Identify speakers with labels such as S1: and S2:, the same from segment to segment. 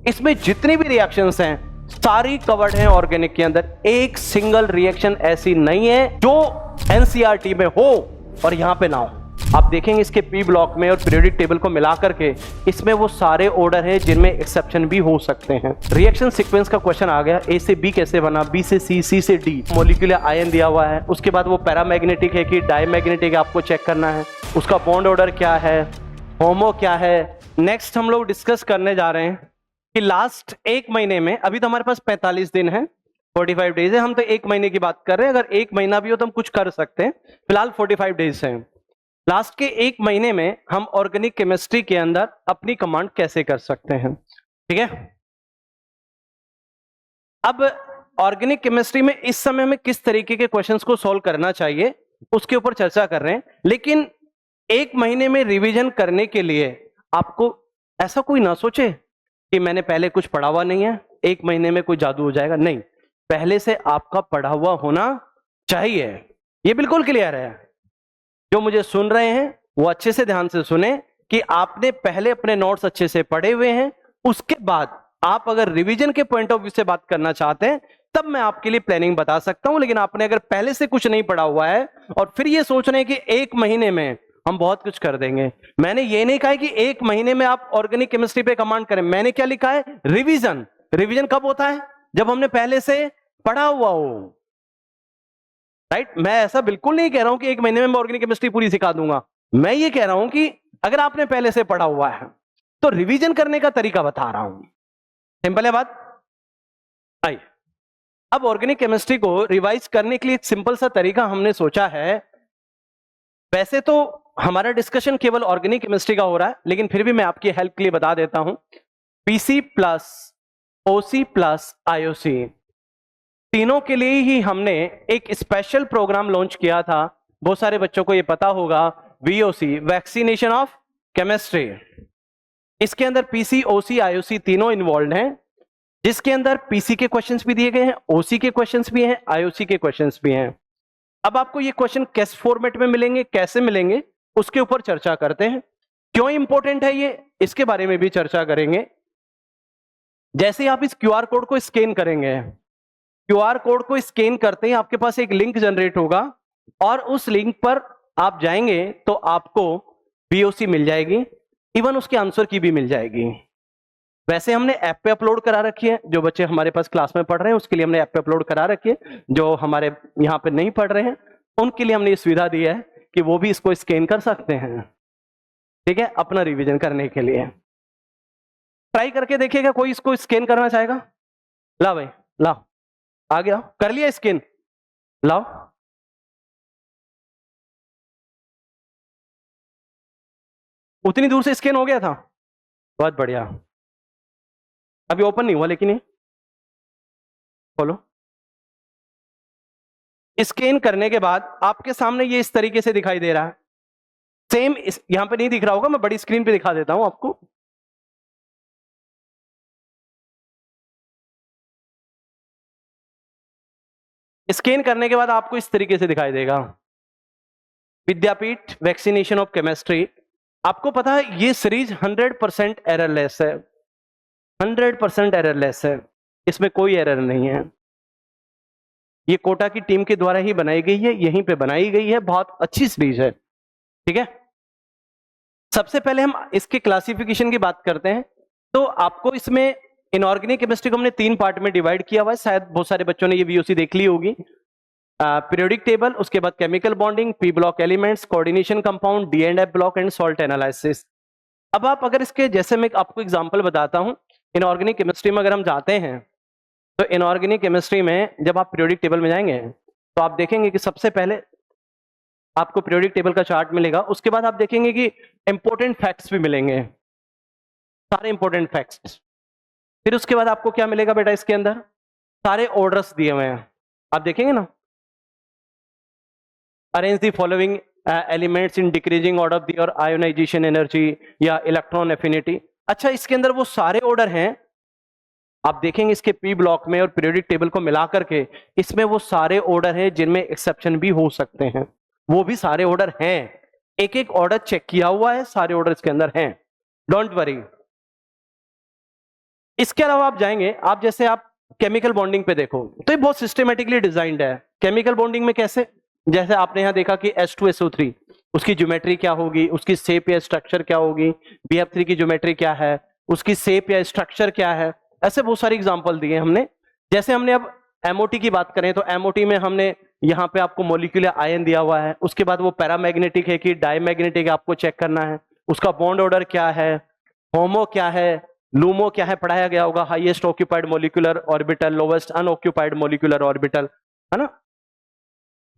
S1: इसमें जितनी भी रिएक्शंस हैं सारी कवर्ड हैं ऑर्गेनिक के अंदर। एक सिंगल रिएक्शन ऐसी नहीं है जो एनसीईआरटी में हो और यहां पे ना हो। आप देखेंगे इसके पी ब्लॉक में और पीरियोडिक टेबल को मिला करके इसमें वो सारे ऑर्डर हैं जिनमें एक्सेप्शन भी हो सकते हैं। रिएक्शन सीक्वेंस का क्वेश्चन आ गया, ए से बी कैसे बना, बी से सी, सी से डी, मॉलिक्यूलर आयन दिया हुआ है। उसके बाद वो पैरामैग्नेटिक है कि डायमैग्नेटिक है, आपको चेक करना है। उसका बॉन्ड ऑर्डर क्या है, होमो क्या है। नेक्स्ट हम लोग डिस्कस करने जा रहे हैं कि लास्ट एक महीने में, अभी तो हमारे पास 45 दिन है, 45 डेज है, हम तो एक महीने की बात कर रहे हैं। अगर एक महीना भी हो तो हम कुछ कर सकते हैं, फिलहाल 45 डेज है। लास्ट के एक महीने में हम ऑर्गेनिक केमिस्ट्री के अंदर अपनी कमांड कैसे कर सकते हैं, ठीक है। अब ऑर्गेनिक केमिस्ट्री में इस समय में किस तरीके के क्वेश्चंस को सॉल्व करना चाहिए उसके ऊपर चर्चा कर रहे हैं। लेकिन एक महीने में रिवीजन करने के लिए आपको ऐसा कोई ना सोचे कि मैंने पहले कुछ पढ़ा हुआ नहीं है, एक महीने में कोई जादू हो जाएगा। नहीं, पहले से आपका पढ़ा हुआ होना चाहिए। ये बिल्कुल क्लियर है। जो मुझे सुन रहे हैं वो अच्छे से ध्यान से सुने कि आपने पहले अपने नोट्स अच्छे से पढ़े हुए हैं। उसके बाद आप अगर रिवीजन के पॉइंट ऑफ व्यू से बात करना चाहते हैं तब मैं आपके लिए प्लानिंग बता सकता हूं। लेकिन आपने अगर पहले से कुछ नहीं पढ़ा हुआ है और फिर ये सोच रहे हैं कि एक महीने में हम बहुत कुछ कर देंगे, मैंने ये नहीं कहा है कि एक महीने में आप ऑर्गेनिक केमिस्ट्री पे कमांड करें। मैंने क्या लिखा है, रिवीजन। रिवीजन कब होता है, जब हमने पहले से पढ़ा हुआ हो, राइट। मैं ऐसा बिल्कुल नहीं कह रहा हूं कि एक महीने में मैं ऑर्गेनिक केमिस्ट्री पूरी सिखा दूंगा। मैं ये कह रहा हूं कि अगर आपने पहले से पढ़ा हुआ है तो रिवीजन करने का तरीका बता रहा हूं। सिंपल है बात। आइए, अब ऑर्गेनिक केमिस्ट्री को रिवाइज करने के लिए एक सिंपल सा तरीका हमने सोचा है। वैसे तो हमारा डिस्कशन केवल ऑर्गेनिक केमिस्ट्री का हो रहा है, लेकिन फिर भी मैं आपकी हेल्प के लिए बता देता हूं। PC plus OC plus IOC, तीनों के लिए ही हमने एक स्पेशल प्रोग्राम लॉन्च किया था। बहुत सारे बच्चों को यह पता होगा, वीओसी, वैक्सीनेशन ऑफ केमिस्ट्री। इसके अंदर पीसी, ओसी, आईओसी तीनों इन्वॉल्व हैं, जिसके अंदर पीसी के क्वेश्चंस भी दिए गए हैं, ओसी के क्वेश्चंस भी हैं, आईओसी के क्वेश्चंस भी हैं। अब आपको ये क्वेश्चन किस फॉर्मेट में मिलेंगे, कैसे मिलेंगे, उसके ऊपर चर्चा करते हैं। क्यों इंपॉर्टेंट है ये, इसके बारे में भी चर्चा करेंगे। जैसे ही आप इस क्यूआर कोड को स्कैन करेंगे, क्यूआर कोड को स्कैन करते ही आपके पास एक लिंक जनरेट होगा और उस लिंक पर आप जाएंगे तो आपको वीओसी मिल जाएगी, इवन उसके आंसर की भी मिल जाएगी। वैसे हमने ऐप पे अपलोड करा रखी है, जो बच्चे हमारे पास क्लास में पढ़ रहे हैं उसके लिए हमने ऐप पे अपलोड करा रखी है। जो हमारे यहाँ पे नहीं पढ़ रहे हैं उनके लिए हमने ये सुविधा दी है कि वो भी इसको स्कैन कर सकते हैं, ठीक है, अपना रिवीजन करने के लिए। ट्राई करके देखिएगा, कोई इसको स्कैन करना चाहेगा? ला भाई, लाओ, आ गया, कर लिया स्कैन, लाओ। उतनी दूर से स्कैन हो गया था, बहुत बढ़िया। अभी ओपन नहीं हुआ लेकिन ये खोलो। स्कैन करने के बाद आपके सामने ये इस तरीके से दिखाई दे रहा है। सेम यहां पे नहीं दिख रहा होगा, मैं बड़ी स्क्रीन पे दिखा देता हूं आपको। स्कैन करने के बाद आपको इस तरीके से दिखाई देगा, विद्यापीठ वैक्सीनेशन ऑफ केमिस्ट्री। आपको पता है ये सीरीज 100% एररलेस है, 100% एररलेस है, इसमें कोई एरर नहीं है। ये कोटा की टीम के द्वारा ही बनाई गई है, यहीं पे बनाई गई है, बहुत अच्छी सीरीज है, ठीक है। सबसे पहले हम इसके क्लासिफिकेशन की बात करते हैं। तो आपको इसमें इनऑर्गेनिक केमिस्ट्री को हमने 3 पार्ट में डिवाइड किया हुआ है। शायद बहुत सारे बच्चों ने ये वीओसी देख ली होगी। पीरियोडिक टेबल, उसके बाद chemical bonding, P block elements, coordination compound, D and F block and salt analysis. अब आप अगर इसके जैसे मैं आपको एग्जांपल बताता हूं, इनऑर्गेनिक केमिस्ट्री में अगर हम जाते हैं तो इनऑर्गेनिक केमिस्ट्री में जब आप पीरियोडिक टेबल में जाएंगे तो आप देखेंगे कि सबसे पहले आपको पीरियोडिक टेबल का चार्ट मिलेगा। उसके बाद आप देखेंगे कि इंपॉर्टेंट फैक्ट्स भी मिलेंगे, सारे इंपॉर्टेंट फैक्ट्स। फिर उसके बाद आपको क्या मिलेगा बेटा, इसके अंदर सारे ऑर्डर्स दिए हुए हैं, आप देखेंगे ना, arrange the following elements in decreasing order of the ionization energy या इलेक्ट्रॉन एफिनिटी। अच्छा, इसके अंदर वो सारे ऑर्डर हैं, आप देखेंगे इसके पी ब्लॉक में और पीरियोडिक टेबल को मिला करके इसमें वो सारे ऑर्डर हैं जिनमें एक्सेप्शन भी हो सकते हैं, वो भी सारे ऑर्डर हैं। एक एक ऑर्डर चेक किया हुआ है, सारे ऑर्डर इसके अंदर हैं, डोंट वरी। इसके अलावा आप जाएंगे, आप जैसे आप केमिकल बॉन्डिंग पे देखो तो ये बहुत सिस्टमेटिकली डिजाइंड है। केमिकल बॉन्डिंग में कैसे, जैसे आपने यहां देखा कि H2SO3 उसकी ज्योमेट्री क्या होगी, उसकी शेप या स्ट्रक्चर क्या होगी, BF3 की ज्योमेट्री क्या है, उसकी शेप या स्ट्रक्चर क्या है, ऐसे बहुत सारे एग्जांपल दिए हमने। जैसे हमने अब MOT की बात करें तो MOT में हमने यहाँ पे आपको मोलिकुलर आयन दिया हुआ है, उसके बाद वो पैरामैग्नेटिक है कि डायमैग्नेटिक है आपको चेक करना है, उसका बॉन्ड ऑर्डर क्या है, होमो क्या है, लूमो क्या है पढ़ाया गया होगा, highest occupied molecular orbital, lowest unoccupied molecular orbital, है ना।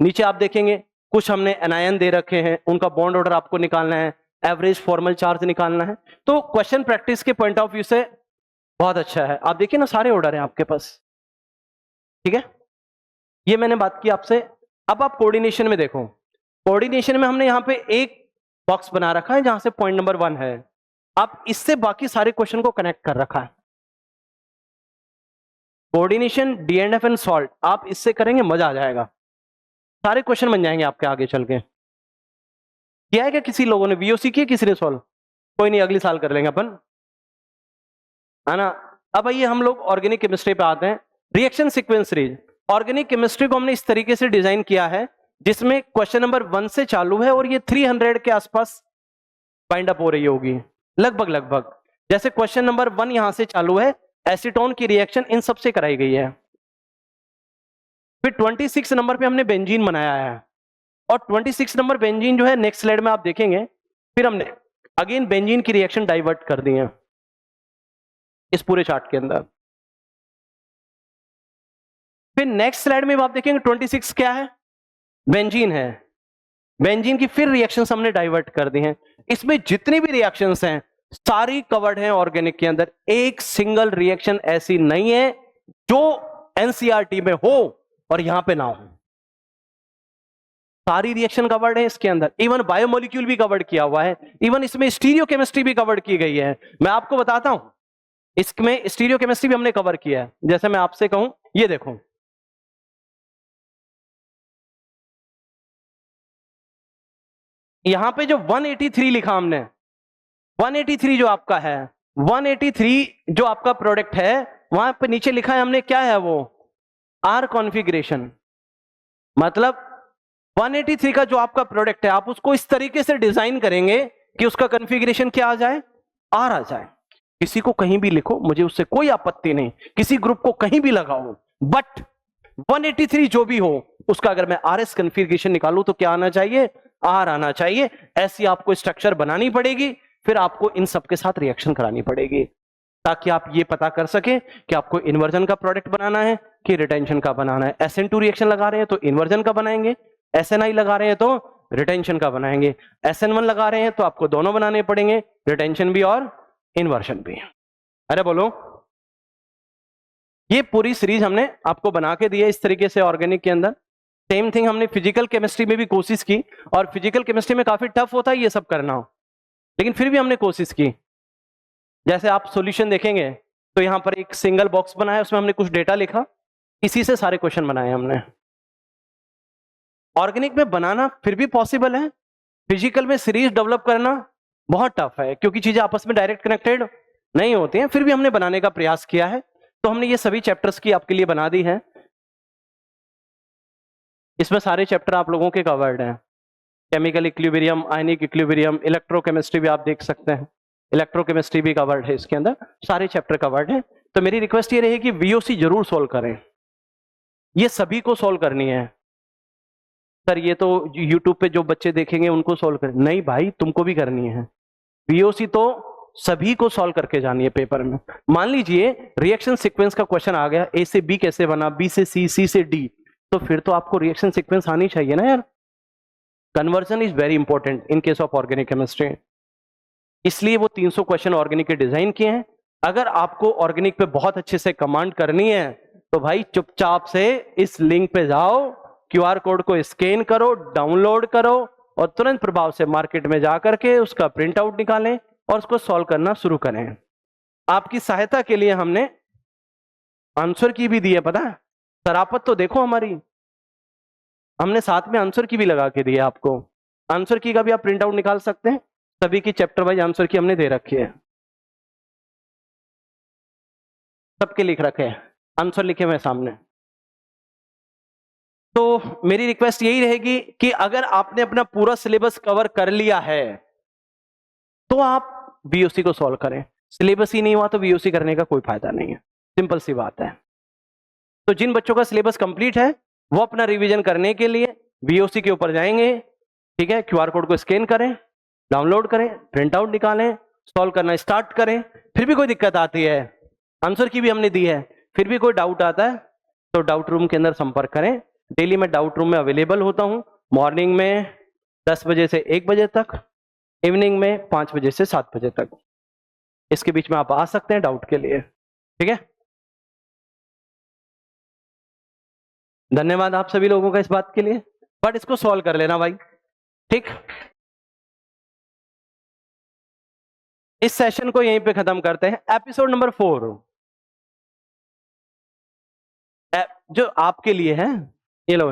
S1: नीचे आप देखेंगे कुछ हमने एनायन दे रखे हैं, उनका बॉन्ड ऑर्डर आपको निकालना है, एवरेज फॉर्मल चार्ज निकालना है। तो क्वेश्चन प्रैक्टिस के पॉइंट ऑफ व्यू से बहुत अच्छा है। आप देखिए ना सारे ऑर्डर हैं आपके पास, ठीक है। ये मैंने बात की आपसे। अब आप कोऑर्डिनेशन में देखो, कोऑर्डिनेशन में हमने यहाँ पे एक बॉक्स बना रखा है जहां से पॉइंट नंबर 1 है, आप इससे बाकी सारे क्वेश्चन को कनेक्ट कर रखा है। कोऑर्डिनेशन, DNF एंड सॉल्ट, आप इससे करेंगे मजा आ जाएगा, सारे क्वेश्चन बन जाएंगे आपके आगे चल के। किया है क्या किसी लोगों ने, VOC किया किसी ने सॉल्व? कोई नहीं, अगली साल कर लेंगे अपन, है ना। अब आइए हम लोग ऑर्गेनिक केमिस्ट्री पे आते हैं। Reaction sequence series, organic chemistry को हमने इस तरीके से डिजाइन किया है जिसमें क्वेश्चन नंबर 1 से चालू है और ये 300 के आसपास बाइंड अप हो रही होगी लगभग लगभग। जैसे क्वेश्चन नंबर 1 यहां से चालू है, एसीटोन की रिएक्शन इन सब से कराई गई है। फिर 26 नंबर पे हमने बेंजीन बनाया है, और 26 नंबर बेंजीन जो है नेक्स्ट स्लाइड में आप देखेंगे, फिर हमने अगेन बेंजीन की रिएक्शन डाइवर्ट कर दी है इस पूरे चार्ट के अंदर। फिर नेक्स्ट स्लाइड में आप देखेंगे 26 क्या है, बेंजीन है, बेंजीन की फिर रिएक्शंस हमने डाइवर्ट कर दी हैं। इसमें जितनी भी रिएक्शंस हैं सारी कवर्ड हैं ऑर्गेनिक के अंदर, एक सिंगल रिएक्शन ऐसी नहीं है जो एनसीईआरटी में हो और यहां पे ना हो, सारी रिएक्शन कवर्ड है इसके अंदर। इवन बायोमोलिक्यूल भी कवर्ड किया हुआ है, इवन इसमें स्टीरियोकेमिस्ट्री भी कवर्ड की गई है। मैं आपको बताता हूं, इसमें स्टीरियोकेमिस्ट्री भी हमने कवर किया है। जैसे मैं आपसे कहूं, ये देखो, यहां पे जो 183 लिखा हमने, 183 जो आपका है, 183 जो आपका प्रोडक्ट है, वहां पे नीचे लिखा है हमने, क्या है वो, आर कॉन्फ़िगरेशन। मतलब 183 का जो आपका प्रोडक्ट है, आप उसको इस तरीके से डिजाइन करेंगे कि उसका कॉन्फ़िगरेशन क्या आ जाए, आर आ जाए। किसी को कहीं भी लिखो, मुझे उससे कोई आपत्ति नहीं, किसी ग्रुप को कहीं भी लगाओ, बट 183 जो भी हो उसका अगर मैं RS कॉन्फ़िगरेशन निकालूं तो क्या आना चाहिए, आर आना चाहिए। ऐसी आपको स्ट्रक्चर बनानी पड़ेगी, फिर आपको इन सबके साथ रिएक्शन करानी पड़ेगी ताकि आप ये पता कर सके कि आपको इन्वर्जन का प्रोडक्ट बनाना है कि रिटेंशन का बनाना है। SN2 रिएक्शन लगा रहे हैं तो इन्वर्जन का बनाएंगे, SNI लगा रहे हैं तो रिटेंशन का बनाएंगे, SN1 लगा रहे हैं तो आपको दोनों बनाने पड़ेंगे, रिटेंशन भी और इन्वर्जन भी। अरे बोलो, ये पूरी सीरीज हमने आपको बना के दी है इस तरीके से ऑर्गेनिक के अंदर। सेम थिंग हमने फिजिकल केमिस्ट्री में भी कोशिश की, और फिजिकल केमिस्ट्री में काफी टफ होता है ये सब करना, लेकिन फिर भी हमने कोशिश की। जैसे आप सॉल्यूशन देखेंगे तो यहां पर एक सिंगल बॉक्स बनाया, उसमें हमने कुछ डेटा लिखा, इसी से सारे क्वेश्चन बनाए हमने। ऑर्गेनिक में बनाना फिर भी पॉसिबल है, फिजिकल में सीरीज डेवलप करना बहुत टफ है क्योंकि चीजें आपस में डायरेक्ट कनेक्टेड नहीं होती हैं। फिर भी हमने बनाने का प्रयास किया है, तो हमने ये सभी चैप्टर्स की आपके लिए बना दी है। इसमें सारे चैप्टर आप लोगों के कवर्ड हैं, chemical equilibrium, ionic equilibrium, electrochemistry भी आप देख सकते हैं, इलेक्ट्रोकेमिस्ट्री भी कवर्ड है इसके अंदर, सारे चैप्टर कवर्ड हैं। तो मेरी रिक्वेस्ट ये रहेगी VOC जरूर सोल्व करें, ये सभी को सोल्व करनी है। सर ये तो यूट्यूब पे जो बच्चे देखेंगे उनको सोल्व करें, नहीं भाई तुमको भी करनी है। VOC तो सभी को सॉल्व करके जानी है पेपर में। मान लीजिए रिएक्शन सीक्वेंस का क्वेश्चन आ गया, A से B कैसे बना, B से C, C से D, तो फिर तो आपको रिएक्शन सीक्वेंस आनी चाहिए ना यार। Conversion is very important in case of organic chemistry, इसलिए वो 300 क्वेश्चन ऑर्गेनिक के डिजाइन किए हैं। अगर आपको ऑर्गेनिक पे बहुत अच्छे से कमांड करनी है तो भाई चुपचाप से इस लिंक पे जाओ, QR कोड को स्कैन करो, डाउनलोड करो और तुरंत प्रभाव से मार्केट में जाकर के उसका प्रिंट आउट निकालें और उसको सॉल्व करना शुरू करें। आपकी सहायता के लिए हमने आंसर की भी दी है, पता है, शराफत तो देखो हमारी, हमने साथ में आंसर की भी लगा के दी है आपको। आंसर की का भी आप प्रिंट आउट निकाल सकते हैं, सभी की चैप्टर वाइज आंसर की हमने दे रखी है। सबके लिख रखे हैं, आंसर लिखे हुए सामने। तो मेरी रिक्वेस्ट यही रहेगी कि अगर आपने अपना पूरा सिलेबस कवर कर लिया है तो आप बीओसी को सॉल्व करें। सिलेबस ही नहीं हुआ तो बीओसी करने का कोई फायदा नहीं है, सिंपल सी बात है। तो जिन बच्चों का सिलेबस कंप्लीट है वो अपना रिवीजन करने के लिए बीओसी के ऊपर जाएंगे, ठीक है, क्यूआर कोड को स्कैन करें, डाउनलोड करें, प्रिंट आउट निकालें, सॉल्व करना स्टार्ट करें। फिर भी कोई दिक्कत आती है, आंसर की भी हमने दी है, फिर भी कोई डाउट आता है तो डाउट रूम के अंदर संपर्क करें। डेली मैं डाउट रूम में अवेलेबल होता हूं, मॉर्निंग में 10 बजे से 1 बजे तक, इवनिंग में 5 बजे से 7 बजे तक। इसके बीच में आप आ सकते हैं डाउट के लिए, ठीक है। धन्यवाद आप सभी लोगों का इस बात के लिए, बट इसको सॉल्व कर लेना भाई, ठीक। इस सेशन को यहीं पे खत्म करते हैं। एपिसोड नंबर 4 जो आपके लिए है, ये लो,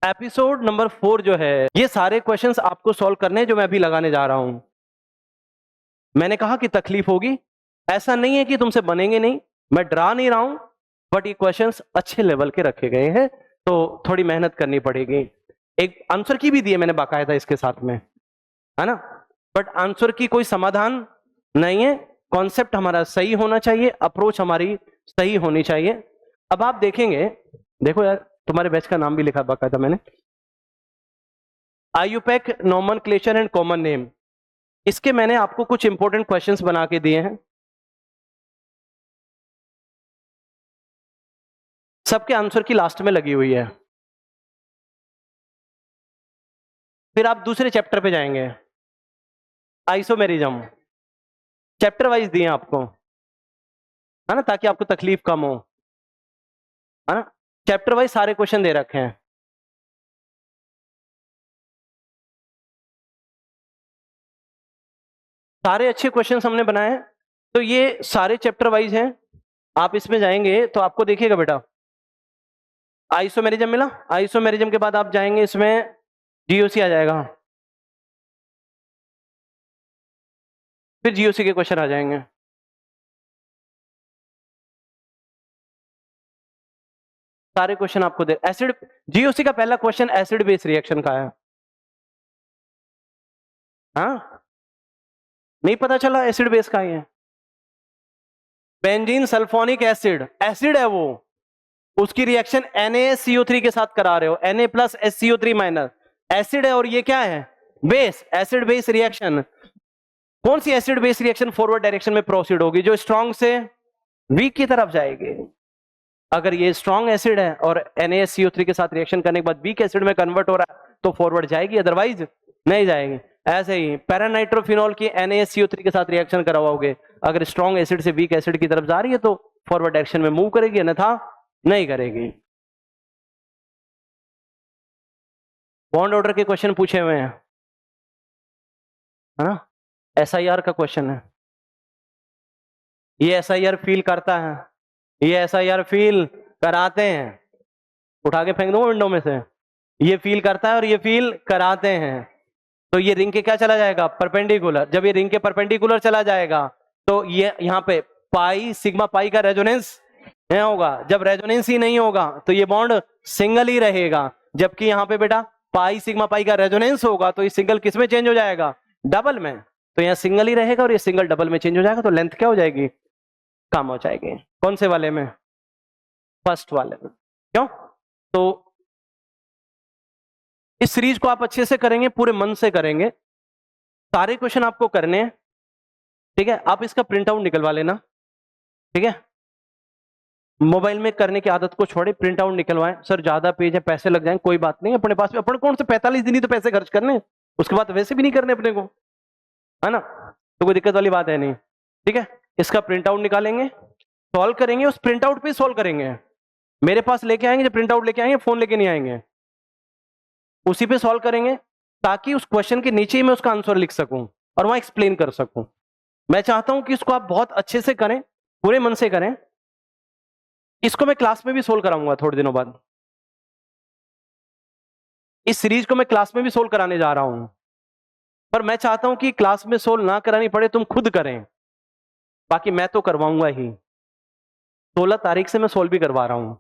S1: एपिसोड नंबर 4 जो है, ये सारे क्वेश्चंस आपको सॉल्व करने जो मैं अभी लगाने जा रहा हूं। मैंने कहा कि तकलीफ होगी, ऐसा नहीं है कि तुमसे बनेंगे नहीं, मैं डरा नहीं रहा हूं, बट ये क्वेश्चंस अच्छे लेवल के रखे गए हैं तो थोड़ी मेहनत करनी पड़ेगी। एक आंसर की भी दी है मैंने बाकायदा इसके साथ में, है ना, बट आंसर की कोई समाधान नहीं है। कॉन्सेप्ट हमारा सही होना चाहिए, अप्रोच हमारी सही होनी चाहिए। अब आप देखेंगे, देखो यार तुम्हारे बैच का नाम भी लिखा बाकायदा मैंने, IUPAC nomenclature and common name. इसके मैंने आपको कुछ इंपॉर्टेंट क्वेश्चंस बना के दिए हैं, सबके आंसर की लास्ट में लगी हुई है। फिर आप दूसरे चैप्टर पे जाएंगे, आइसोमेरिज्म, चैप्टर वाइज दिए आपको, है ना, ताकि आपको तकलीफ कम हो, है ना। चैप्टर वाइज सारे क्वेश्चन दे रखे हैं। सारे अच्छे क्वेश्चंस हमने बनाए हैं, तो ये सारे चैप्टर वाइज हैं। आप इसमें जाएंगे तो आपको देखिएगा बेटा, आइसोमेरिज्म मिला, आइसोमेरिज्म के बाद आप जाएंगे इसमें जीओसी आ जाएगा, फिर जीओसी के क्वेश्चन आ जाएंगे। सारे क्वेश्चन आपको दे, एसिड, जीओसी का पहला क्वेश्चन एसिड बेस रिएक्शन का है। हाँ, नहीं पता चला एसिड बेस का ही है। बेंजीन सल्फोनिक एसिड, एसिड है वो, उसकी रिएक्शन NaCO3 के साथ करा रहे हो, Na plus SCO3 minus, acid है और ये क्या है, बेस, एसिड बेस रिएक्शन। कौन सी acid base reaction forward direction में प्रोसीड होगी, जो स्ट्रॉन्ग से वीक की तरफ जाएगी। अगर ये स्ट्रॉन्ग एसिड है और NaCO3 के साथ रिएक्शन करने के बाद वीक एसिड में कन्वर्ट हो रहा है तो फॉरवर्ड जाएगी, अदरवाइज नहीं जाएगी। ऐसे ही पैरानाइट्रोफिनॉल की NaCO3 के साथ रिएक्शन करवाओगे, अगर स्ट्रॉन्ग एसिड से वीक एसिड की तरफ जा रही है तो फॉरवर्ड डायरेक्शन में मूव करेगी, अन्यथा नहीं करेगी। बॉन्ड ऑर्डर के क्वेश्चन पूछे हुए हैं, है ना, SIR का क्वेश्चन है, ये SIR फील करता है, ये SIR फील कराते हैं, उठा के फेंक दूंगा विंडो में से, ये फील करता है और ये फील कराते हैं। तो ये रिंग के क्या चला जाएगा, परपेंडिकुलर। जब ये रिंग के परपेंडिकुलर चला जाएगा तो ये यहाँ पे पाई, सिग्मा पाई का रेजोनेंस नहीं होगा। जब रेजोनेंस ही नहीं होगा तो ये बॉन्ड सिंगल ही रहेगा, जबकि यहाँ पे बेटा पाई सिग्मा पाई का रेजोनेंस होगा तो ये सिंगल किस में चेंज हो जाएगा, डबल में। तो यहाँ सिंगल ही रहेगा और ये सिंगल डबल में चेंज हो जाएगा, तो लेंथ क्या हो जाएगी, कम हो जाएगी। कौन से वाले में, फर्स्ट वाले में। क्यों, तो इस सीरीज को आप अच्छे से करेंगे, पूरे मन से करेंगे, सारे क्वेश्चन आपको करने हैं, ठीक है। आप इसका प्रिंट आउट निकलवा लेना, ठीक है। मोबाइल में करने की आदत को छोड़े, प्रिंट आउट निकलवाएं। सर ज्यादा पेज है, पैसे लग जाएंगे, कोई बात नहीं, अपने पास में अपने कौन से 45 दिन ही तो पैसे खर्च करने, उसके बाद वैसे भी नहीं करने अपने को, है ना, तो कोई दिक्कत वाली बात है नहीं, ठीक है। इसका प्रिंट आउट निकालेंगे, सॉल्व करेंगे, उस प्रिंट आउट पे सॉल्व करेंगे। मेरे पास लेके आएंगे, जब प्रिंट आउट लेके आएंगे, फोन लेके नहीं आएंगे, उसी पे सॉल्व करेंगे, ताकि उस क्वेश्चन के नीचे ही मैं उसका आंसर लिख सकूं और वहां एक्सप्लेन कर सकूं। मैं चाहता हूं कि इसको आप बहुत अच्छे से करें, पूरे मन से करें। इसको मैं क्लास में भी सोल्व कराऊंगा थोड़े दिनों बाद, इस सीरीज को मैं क्लास में भी सोल्व कराने जा रहा हूं, पर मैं चाहता हूं कि क्लास में सोल्व ना करानी पड़े, तुम खुद करें, बाकी मैं तो करवाऊंगा ही। 16 तारीख से मैं सोल्व भी करवा रहा हूं।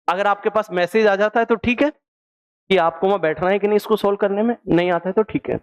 S1: अगर आपके पास मैसेज आ जाता है तो ठीक है कि आपको वहां बैठना है कि नहीं इसको सोल्व करने में, नहीं आता है तो ठीक है।